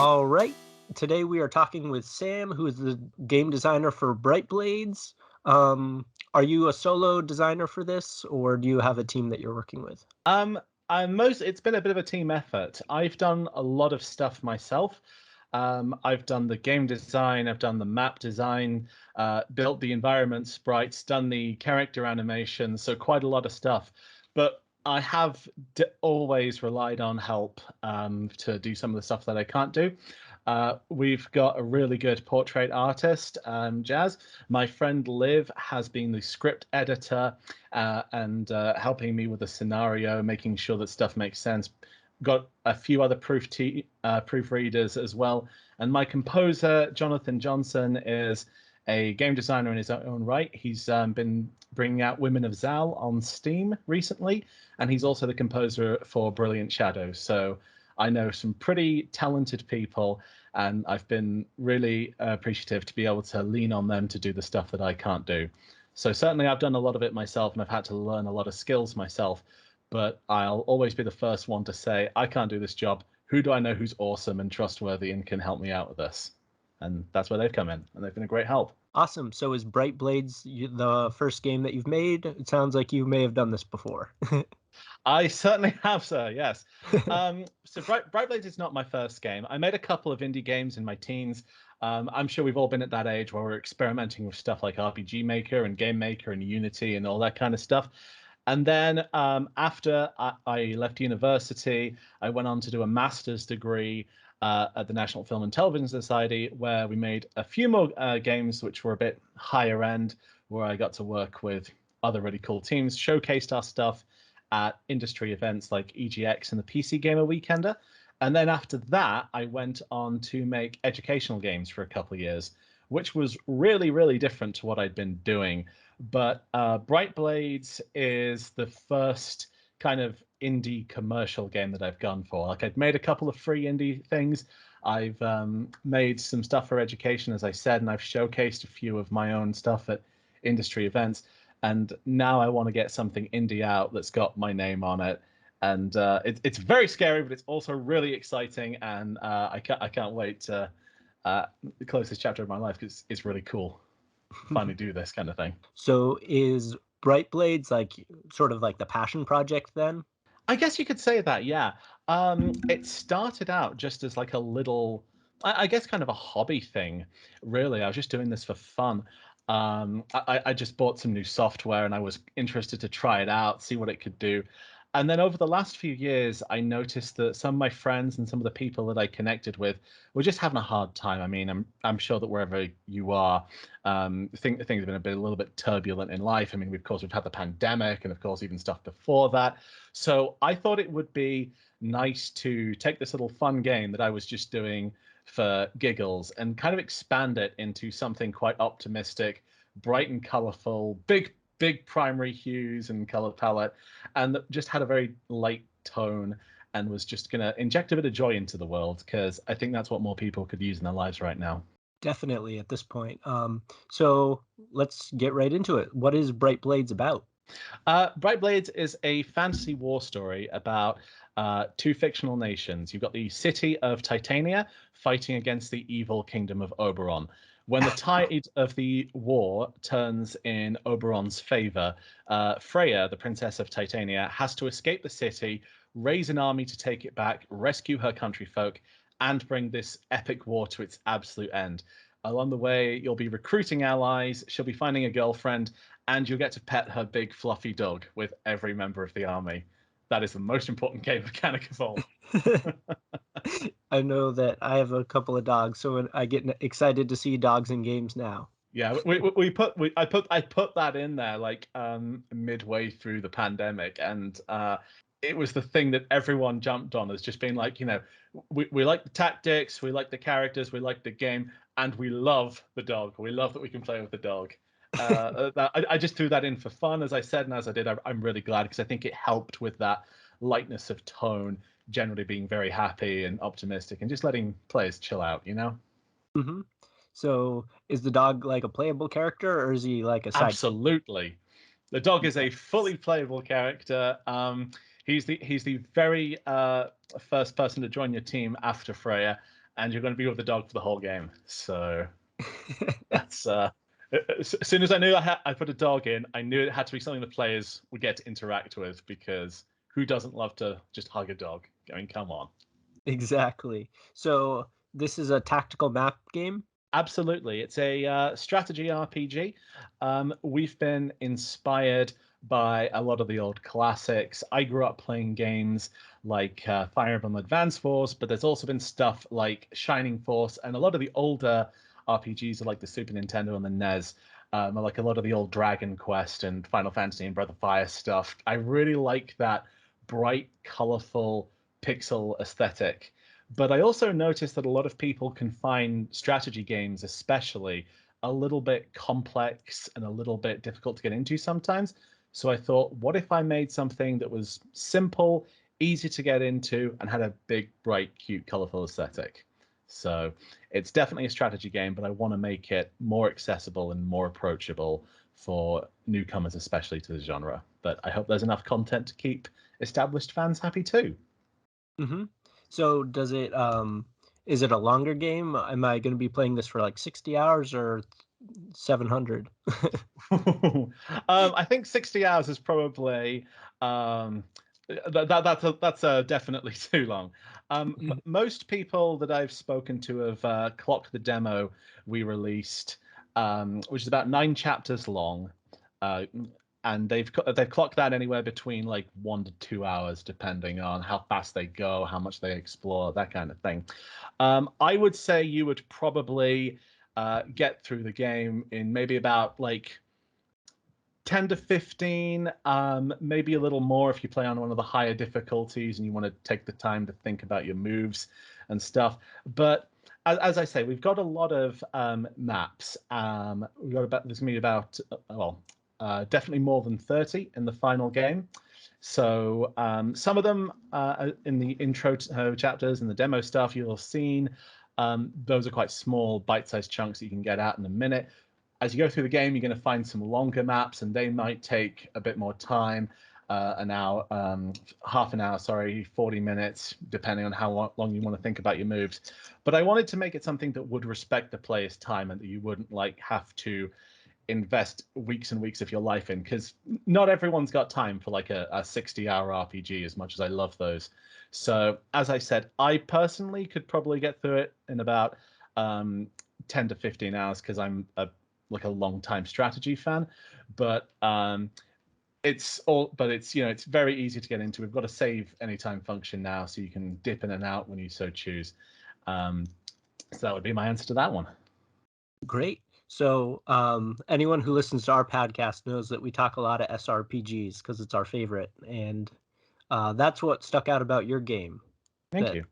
All right. Today we are talking with Sam, who is the game designer for Bright Blades. Are you a solo designer for this, or do you have a team that you're working with? Um, it's been a bit of a team effort. I've done a lot of stuff myself. I've done the game design, I've done the map design, built the environment sprites, done the character animation, so quite a lot of stuff. But I have always relied on help to do some of the stuff that I can't do. We've got a really good portrait artist, Jazz. My friend Liv has been the script editor and helping me with the scenario, making sure that stuff makes sense. Got a few other proofreaders as well. And my composer, Jonathan Johnson, is a game designer in his own right. He's been bringing out Women of Zal on Steam recently, and he's also the composer for Brilliant Shadows. So I know some pretty talented people, and I've been really appreciative to be able to lean on them to do the stuff that I can't do. So certainly I've done a lot of it myself, and I've had to learn a lot of skills myself, but I'll always be the first one to say, I can't do this job. Who do I know who's awesome and trustworthy and can help me out with this? And that's where they've come in, and they've been a great help. Awesome. So is Bright Blades the first game that you've made? It sounds like you may have done this before. I certainly have, sir. Yes. So Bright Blades is not my first game. I made a couple of indie games in my teens. I'm sure we've all been at that age where we're experimenting with stuff like RPG Maker and Game Maker and Unity and all that kind of stuff. And then after I left university, I went on to do a master's degree at the National Film and Television Society, where we made a few more games which were a bit higher end, where I got to work with other really cool teams, showcased our stuff at industry events like EGX and the PC Gamer Weekender. And then after that, I went on to make educational games for a couple of years, which was really, really different to what I'd been doing. But Bright Blades is the first kind of indie commercial game that I've gone for. Like, I'd made a couple of free indie things. I've made some stuff for education, as I said, and I've showcased a few of my own stuff at industry events. And now I want to get something indie out that's got my name on it. And it's very scary, but it's also really exciting. And I can't wait to close this chapter of my life because it's really cool. Finally do this kind of thing. So is Bright Blades like sort of like the passion project then? I guess you could say that, yeah. It started out just as like a little, I guess, kind of a hobby thing, really. I was just doing this for fun. I just bought some new software and I was interested to try it out, see what it could do. And then over the last few years, I noticed that some of my friends and some of the people that I connected with were just having a hard time. I mean, I'm sure that wherever you are, things have been a little bit turbulent in life. I mean, of course, we've had the pandemic, and of course, even stuff before that. So I thought it would be nice to take this little fun game that I was just doing for giggles and kind of expand it into something quite optimistic, bright and colorful, big primary hues and color palette, and that just had a very light tone and was just going to inject a bit of joy into the world, because I think that's what more people could use in their lives right now. Definitely at this point. So let's get right into it. What is Bright Blades about? Bright Blades is a fantasy war story about two fictional nations. You've got the city of Titania fighting against the evil kingdom of Oberon. When the tide of the war turns in Oberon's favor, Freya, the princess of Titania, has to escape the city, raise an army to take it back, rescue her countryfolk, and bring this epic war to its absolute end. Along the way, you'll be recruiting allies, she'll be finding a girlfriend, and you'll get to pet her big fluffy dog with every member of the army. That is the most important game mechanic of all. I know that I have a couple of dogs, so I get excited to see dogs in games now. Yeah, I put that in there like midway through the pandemic, and it was the thing that everyone jumped on as just being like, we like the tactics, we like the characters, we like the game, and we love the dog. We love that we can play with the dog. I just threw that in for fun, as I said, and as I did, I'm really glad, because I think it helped with that lightness of tone, generally being very happy and optimistic, and just letting players chill out. Hmm. So is the dog like a playable character, or is he like a side? Absolutely. The dog is a fully playable character. He's the very first person to join your team after Freya, and you're going to be with the dog for the whole game. So that's as soon as I knew I put a dog in, I knew it had to be something the players would get to interact with, because who doesn't love to just hug a dog? I mean, come on. Exactly. So this is a tactical map game? Absolutely. It's a strategy RPG. We've been inspired by a lot of the old classics. I grew up playing games like Fire Emblem Advance Force, but there's also been stuff like Shining Force, and a lot of the older RPGs like the Super Nintendo and the NES, like a lot of the old Dragon Quest and Final Fantasy and Breath of Fire stuff. I really like that bright, colorful pixel aesthetic. But I also noticed that a lot of people can find strategy games, especially, a little bit complex and a little bit difficult to get into sometimes. So I thought, what if I made something that was simple, easy to get into, and had a big, bright, cute, colorful aesthetic? So it's definitely a strategy game, but I want to make it more accessible and more approachable for newcomers, especially to the genre. But I hope there's enough content to keep established fans happy too. Mm-hmm. So does it is it a longer game? Am I going to be playing this for like 60 hours or 700? I think 60 hours is probably that's definitely too long. Most people that I've spoken to have clocked the demo we released, which is about 9 chapters long, and they've clocked that anywhere between like 1 to 2 hours, depending on how fast they go, how much they explore, that kind of thing. I would say you would probably get through the game in maybe about like 10 to 15, maybe a little more if you play on one of the higher difficulties and you want to take the time to think about your moves and stuff. But as I say, we've got a lot of maps. We've got about, there's going to be about, definitely more than 30 in the final game. So some of them in the intro chapters and the demo stuff you'll have seen. Those are quite small, bite-sized chunks that you can get out in a minute. As you go through the game, you're going to find some longer maps, and they might take a bit more time, an hour, half an hour, sorry, 40 minutes, depending on how long you want to think about your moves. But I wanted to make it something that would respect the player's time and that you wouldn't like have to invest weeks and weeks of your life in, because not everyone's got time for like a 60-hour RPG, as much as I love those. So as I said, I personally could probably get through it in about 10 to 15 hours, because I'm a long time strategy fan. But it's it's very easy to get into. We've got a save anytime function now, so you can dip in and out when you so choose. So that would be my answer to that one. Great. So anyone who listens to our podcast knows that we talk a lot of SRPGs because it's our favorite, and that's what stuck out about your game. Thank you.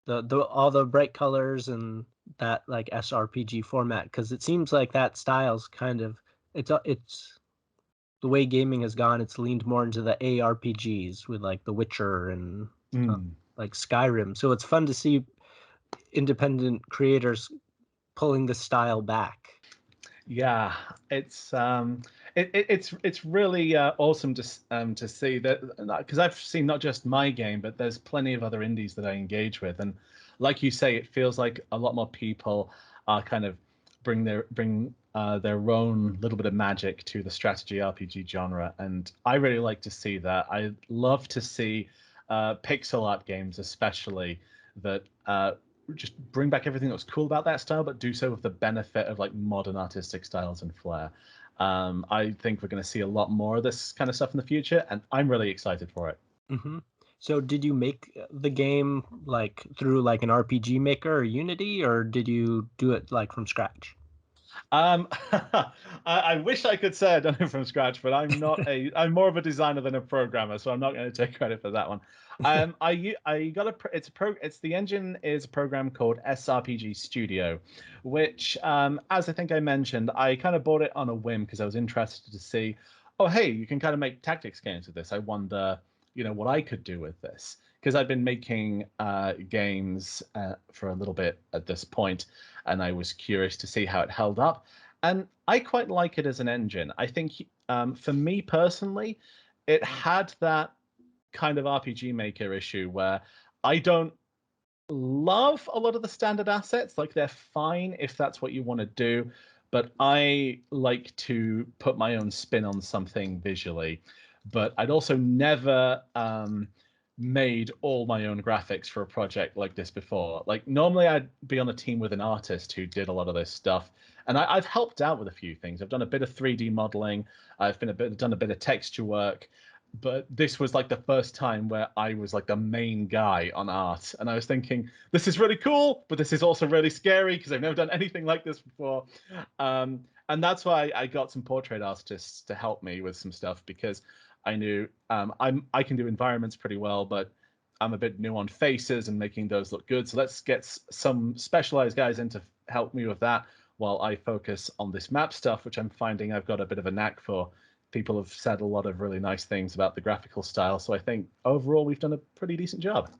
The all the bright colors and that like SRPG format, because it seems like that style's kind of it's the way gaming has gone. It's leaned more into the ARPGs with like The Witcher and like Skyrim. So it's fun to see independent creators pulling the style back. Yeah, it's it's really awesome to see that, because I've seen not just my game, but there's plenty of other indies that I engage with, and like you say, it feels like a lot more people are kind of bring their own little bit of magic to the strategy RPG genre, and I really like to see that. I love to see pixel art games, especially, that just bring back everything that was cool about that style, but do so with the benefit of like modern artistic styles and flair. I think we're going to see a lot more of this kind of stuff in the future, and I'm really excited for it. Mm-hmm. So did you make the game like through like an RPG Maker or Unity, or did you do it like from scratch? I wish I could say I'd done it from scratch, but I'm more of a designer than a programmer, so I'm not going to take credit for that one. It's the engine is a program called SRPG Studio, which, as I think I mentioned, I kind of bought it on a whim because I was interested to see, oh, hey, you can kind of make tactics games with this. I wonder, what I could do with this, because I've been making games for a little bit at this point, and I was curious to see how it held up. And I quite like it as an engine. I think for me personally, it had that kind of RPG Maker issue where I don't love a lot of the standard assets. Like, they're fine if that's what you want to do, but I like to put my own spin on something visually. But I'd also never made all my own graphics for a project like this before. Like, normally I'd be on a team with an artist who did a lot of this stuff, and I've helped out with a few things. I've done a bit of 3D modeling. I've done a bit of texture work, but this was like the first time where I was like the main guy on art, and I was thinking, this is really cool, but this is also really scary because I've never done anything like this before. And that's why I got some portrait artists to help me with some stuff, because I knew I can do environments pretty well, but I'm a bit new on faces and making those look good. So let's get some specialized guys in to help me with that, while I focus on this map stuff, which I'm finding I've got a bit of a knack for. People have said a lot of really nice things about the graphical style, so I think overall we've done a pretty decent job.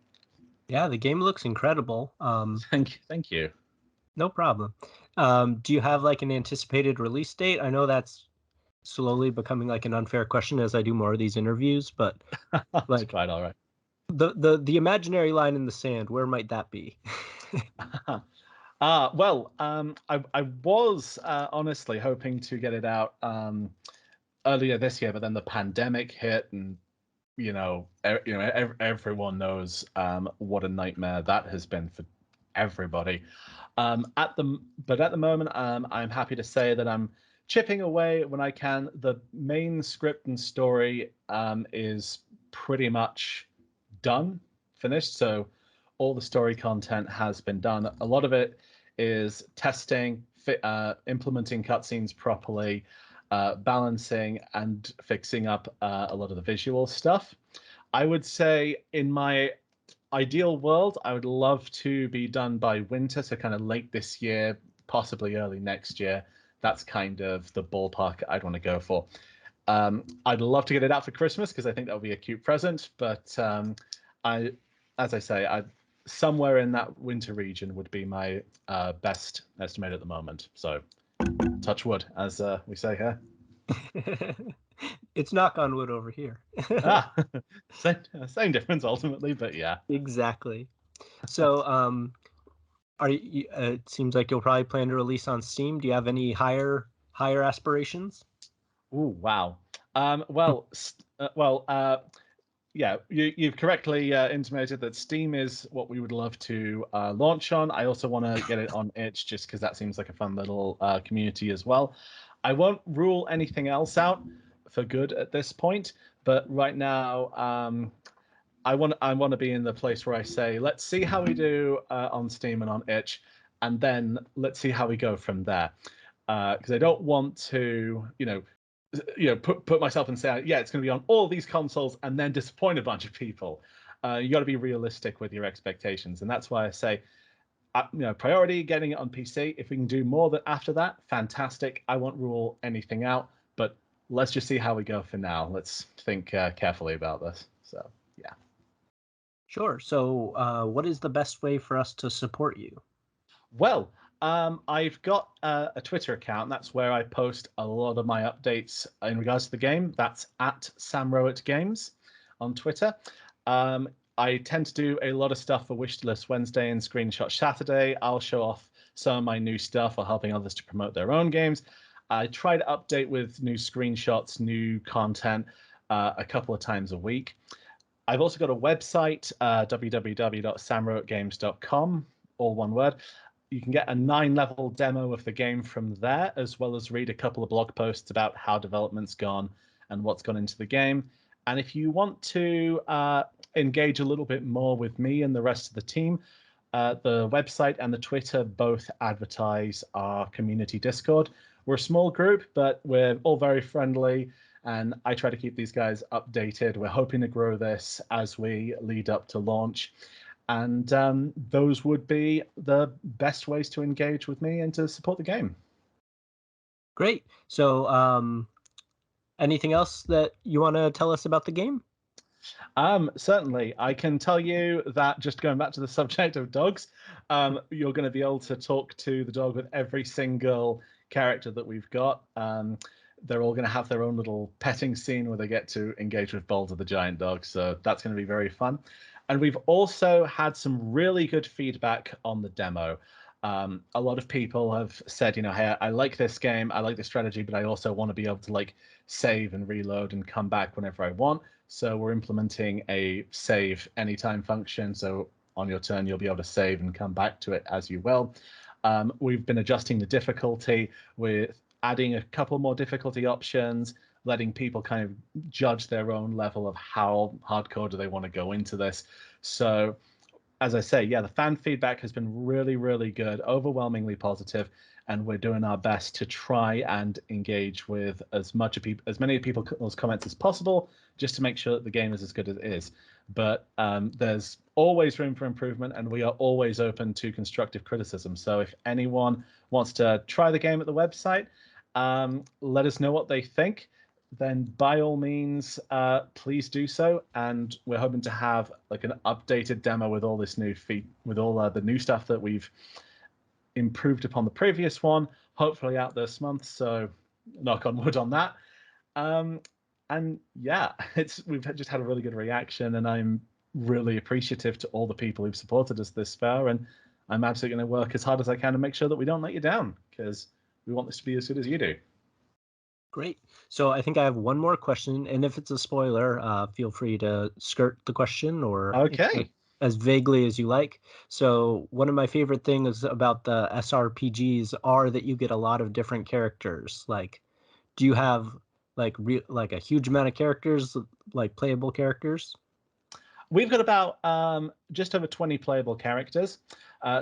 Yeah, the game looks incredible. Thank you. No problem. Do you have like an anticipated release date? I know that's slowly becoming like an unfair question as I do more of these interviews, but That's like quite all right. the imaginary line in the sand, where might that be? Well, I was honestly hoping to get it out earlier this year, but then the pandemic hit, and everyone knows what a nightmare that has been for everybody. At the moment, I'm happy to say that I'm chipping away when I can. The main script and story is pretty much done, finished. So all the story content has been done. A lot of it is testing, implementing cutscenes properly, balancing and fixing up a lot of the visual stuff. I would say in my ideal world, I would love to be done by winter, so kind of late this year, possibly early next year. That's kind of the ballpark I'd want to go for. I'd love to get it out for Christmas because I think that would be a cute present, but as I say, somewhere in that winter region would be my best estimate at the moment. So touch wood, as we say here. It's knock on wood over here. Ah, same difference ultimately, but yeah. Exactly. So, are you? It seems like you'll probably plan to release on Steam. Do you have any higher aspirations? Oh wow. Yeah, you've correctly intimated that Steam is what we would love to launch on. I also want to get it on itch, just because that seems like a fun little community as well. I won't rule anything else out for good at this point, but right now, I want to be in the place where I say, let's see how we do on Steam and on itch, and then let's see how we go from there. Because I don't want to, put myself and say, yeah, it's going to be on all these consoles and then disappoint a bunch of people. You got to be realistic with your expectations, and that's why I say, priority getting it on PC. If we can do more than after that, fantastic. I won't rule anything out, but let's just see how we go for now. Let's think carefully about this. So yeah. Sure. So, what is the best way for us to support you? Well, I've got a Twitter account. That's where I post a lot of my updates in regards to the game. That's at Sam Rowett Games on Twitter. I tend to do a lot of stuff for Wishlist Wednesday and Screenshot Saturday. I'll show off some of my new stuff while helping others to promote their own games. I try to update with new screenshots, new content a couple of times a week. I've also got a website, www.samrowettgames.com, all one word. You can get a 9-level demo of the game from there, as well as read a couple of blog posts about how development's gone and what's gone into the game. And if you want to engage a little bit more with me and the rest of the team, the website and the Twitter both advertise our community Discord. We're a small group, but we're all very friendly, and I try to keep these guys updated. We're hoping to grow this as we lead up to launch. And those would be the best ways to engage with me and to support the game. Great. So, anything else that you want to tell us about the game? Certainly. I can tell you that, just going back to the subject of dogs, you're going to be able to talk to the dog with every single character that we've got. They're all going to have their own little petting scene where they get to engage with Boulder the giant dog. So that's going to be very fun. And we've also had some really good feedback on the demo. A lot of people have said, hey, I like this game, I like the strategy, but I also want to be able to like save and reload and come back whenever I want. So we're implementing a save anytime function. So on your turn, you'll be able to save and come back to it as you will. We've been adjusting the difficulty with adding a couple more difficulty options, letting people kind of judge their own level of how hardcore do they want to go into this. So as I say, yeah, the fan feedback has been really, really good, overwhelmingly positive, and we're doing our best to try and engage with as many people's comments as possible, just to make sure that the game is as good as it is. But there's always room for improvement, and we are always open to constructive criticism. So if anyone wants to try the game at the website, let us know what they think. Then by all means, please do so. And we're hoping to have like an updated demo with all this new with all the new stuff that we've improved upon the previous one, hopefully out this month. So knock on wood on that. And yeah, we've just had a really good reaction, and I'm really appreciative to all the people who've supported us this far. And I'm absolutely going to work as hard as I can to make sure that we don't let you down, because we want this to be as good as you do. Great. So I think I have one more question, and if it's a spoiler, feel free to skirt the question or Okay. as vaguely as you like. So one of my favorite things about the SRPGs are that you get a lot of different characters. Like, do you have like a huge amount of characters, like playable characters? We've got about just over 20 playable characters.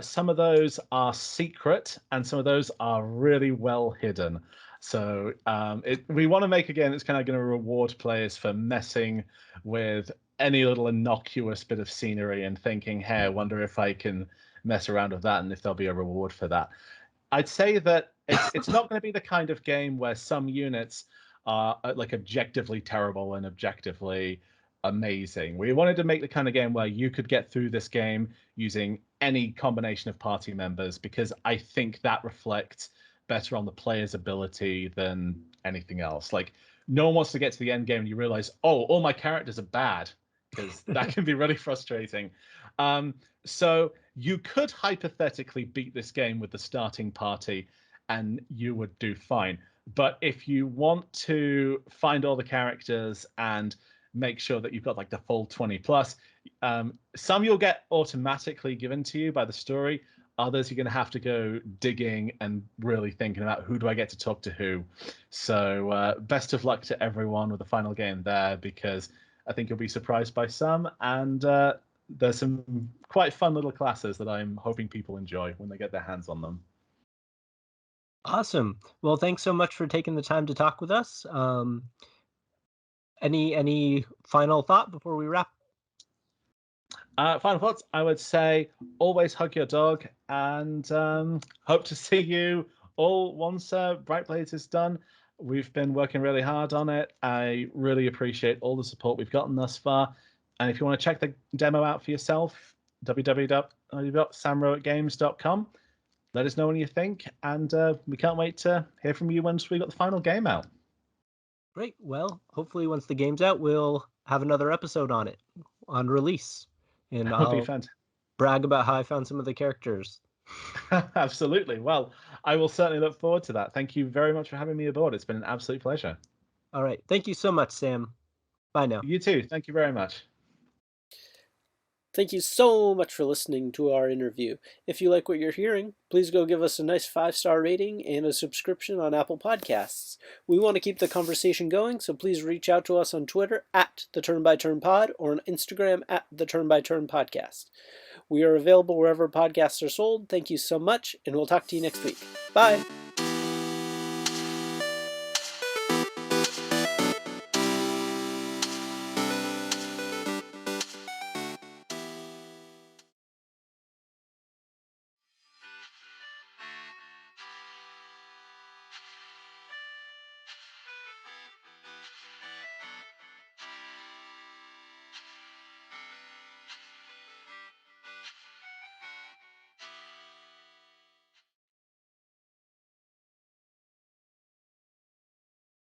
Some of those are secret, and some of those are really well hidden. So we want to make a game that's kind of going to reward players for messing with any little innocuous bit of scenery and thinking, hey, I wonder if I can mess around with that and if there'll be a reward for that. I'd say that it's not going to be the kind of game where some units are like objectively terrible and objectively amazing. We wanted to make the kind of game where you could get through this game using any combination of party members, because I think that reflects better on the player's ability than anything else. Like, no one wants to get to the end game and you realize, oh, all my characters are bad, because that can be really frustrating. So you could hypothetically beat this game with the starting party and you would do fine. But if you want to find all the characters and make sure that you've got like the full 20 plus, some you'll get automatically given to you by the story. Others you're going to have to go digging and really thinking about, who do I get to talk to who. So best of luck to everyone with the final game there, because I think you'll be surprised by some, and there's some quite fun little classes that I'm hoping people enjoy when they get their hands on them. Awesome. Well, thanks so much for taking the time to talk with us. Any final thought before we wrap? Final thoughts, I would say always hug your dog, and hope to see you all once Bright Blades is done. We've been working really hard on it. I really appreciate all the support we've gotten thus far. And if you want to check the demo out for yourself, www.samrowettgames.com. Let us know what you think, and we can't wait to hear from you once we got the final game out. Great. Well, hopefully once the game's out, we'll have another episode on it on release. And That would be I'll fun. brag about how I found some of the characters. Absolutely. Well, I will certainly look forward to that. Thank you very much for having me aboard. It's been an absolute pleasure. All right. Thank you so much, Sam. Bye now. You too. Thank you very much. Thank you so much for listening to our interview. If you like what you're hearing, please go give us a nice 5-star rating and a subscription on Apple Podcasts. We want to keep the conversation going, so please reach out to us on Twitter at the Turn by Turn Pod or on Instagram at the Turn by Turn Podcast. We are available wherever podcasts are sold. Thank you so much, and we'll talk to you next week. Bye!